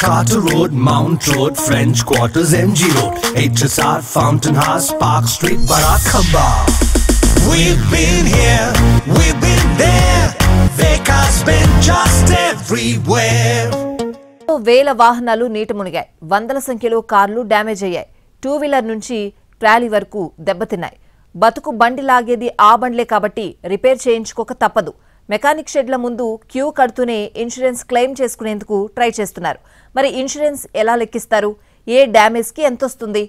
Carter Road, Mount Road, French Quarters, MG Road, HSR, Fountain House, Park Street, Barackamba. We've been here, we've been there, Vekas been just everywhere. వేల వాహనాలు నీట మునిగాయి. వందల సంఖ్యలో కార్లు damage అయ్యాయి. Two wheeler నుంచి trolley వరకు దెబ్బతిన్నాయి. బతుకు బండి లాగేది ఆ బండ్లే కాబట్టి రిపేర్ చేయించుకోక తప్పదు. మెకానిక్ షెడ్ల ముందు క్యూ కడుతూనే ఇన్సూరెన్స్ క్లెయిమ్ చేసుకునేందుకు ట్రై చేస్తున్నారు. మరి ఇన్సూరెన్స్ ఎలా లెక్కిస్తారు? ఏ డ్యామేజ్కి ఎంతొస్తుంది?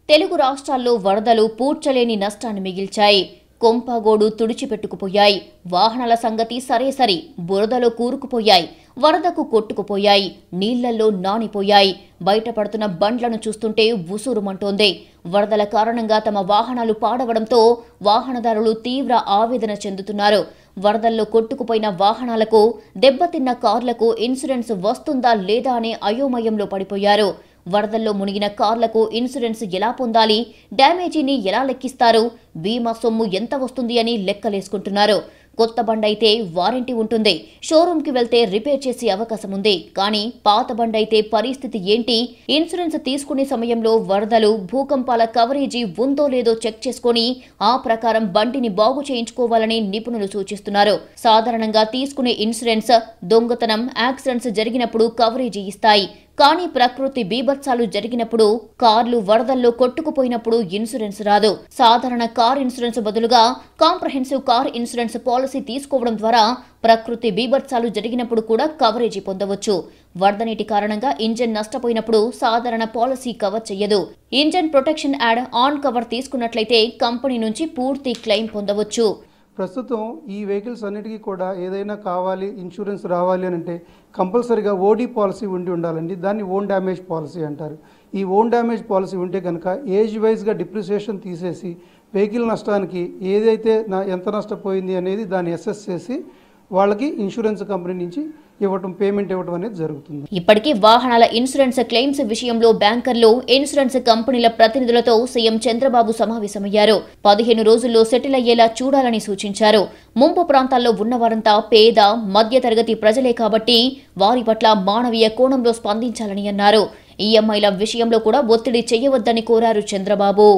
తెలుగు రాష్ట్రాల్లో వరదలు పూడ్చలేని నష్టాన్ని మిగిల్చాయి. కొంపగోడు తుడిచిపెట్టుకుపోయాయి. వాహనాల సంగతి సరేసరి బురదలో కూరుకుపోయాయి. వరదకు కొట్టుకుపోయాయి. నీళ్లలో నానిపోయాయి. బయటపడుతున్న బండ్లను చూస్తుంటే ఉసూరుమంటోంది. వరదల కారణంగా తమ వాహనాలు పాడవడంతో వాహనదారులు తీవ్ర ఆవేదన చెందుతున్నారు. వరదల్లో కొట్టుకుపోయిన వాహనాలకు, దెబ్బతిన్న కార్లకు ఇన్సూరెన్స్ వస్తుందా లేదా అనే అయోమయంలో పడిపోయారు. వరదల్లో మునిగిన కార్లకు ఇన్సూరెన్స్ ఎలా పొందాలి? డ్యామేజీని ఎలా లెక్కిస్తారు? బీమా సొమ్ము ఎంత వస్తుంది అని లెక్కలేసుకుంటున్నారు. కొత్త బండైతే వారంటీ ఉంటుంది. షోరూంకి వెళ్తే రిపేర్ చేసే అవకాశం ఉంది. కానీ పాత బండైతే పరిస్థితి ఏంటి? ఇన్సూరెన్స్ తీసుకునే సమయంలో వరదలు, భూకంపాల కవరేజీ ఉందో లేదో చెక్ చేసుకుని ఆ ప్రకారం బండిని బాగు చేయించుకోవాలని నిపుణులు సూచిస్తున్నారు. సాధారణంగా తీసుకునే ఇన్సూరెన్స్ దొంగతనం, యాక్సిడెంట్స్ జరిగినప్పుడు కవరేజీ ఇస్తాయి. కానీ ప్రకృతి బీభత్సాలు జరిగినప్పుడు, కార్లు వరదల్లో కొట్టుకుపోయినప్పుడు ఇన్సూరెన్స్ రాదు. సాధారణ కార్ ఇన్సూరెన్స్ బదులుగా కాంప్రహెన్సివ్ కార్ ఇన్సూరెన్స్ పాలసీ తీసుకోవడం ద్వారా ప్రకృతి బీభత్సాలు జరిగినప్పుడు కూడా కవరేజీ పొందవచ్చు. వరద నీటి కారణంగా ఇంజన్ నష్టపోయినప్పుడు సాధారణ పాలసీ కవర్ చేయదు. Engine protection add on cover తీసుకున్నట్లయితే కంపెనీ నుంచి పూర్తి క్లెయిమ్ పొందవచ్చు. ప్రస్తుతం ఈ వెహికల్స్ అన్నిటికీ కూడా ఏదైనా కావాలి, ఇన్సూరెన్స్ రావాలి అని అంటే కంపల్సరీగా ఓడీ పాలసీ ఉండాలండి. దాన్ని ఓన్ డ్యామేజ్ పాలసీ అంటారు. ఈ ఓన్ డ్యామేజ్ పాలసీ ఉంటే కనుక ఏజ్ వైజ్గా డిప్రిసియేషన్ తీసేసి వెహికల్ నష్టానికి ఏదైతే ఎంత నష్టపోయింది అనేది దాన్ని అసెస్ చేసి వాళ్ళకి ఇన్సూరెన్స్ కంపెనీ నుంచి పేమెంట్ ఇవ్వడం అనేది జరుగుతుంది. ఇప్పటికీ వాహనాల ఇన్సూరెన్స్ క్లెయిమ్స్ విషయంలో బ్యాంకర్లు, ఇన్సూరెన్స్ కంపెనీల ప్రతినిధులతో సీఎం చంద్రబాబు సమావేశమయ్యారు. 15 రోజుల్లో సెటిల్ అయ్యేలా చూడాలని సూచించారు. ముంపు ప్రాంతాల్లో ఉన్నవారంతా పేద, మధ్యతరగతి ప్రజలే కాబట్టి వారి పట్ల మానవీయ కోణంలో స్పందించాలని అన్నారు. ఈఎంఐల విషయంలో కూడా ఒత్తిడి చేయవద్దని కోరారు చంద్రబాబు.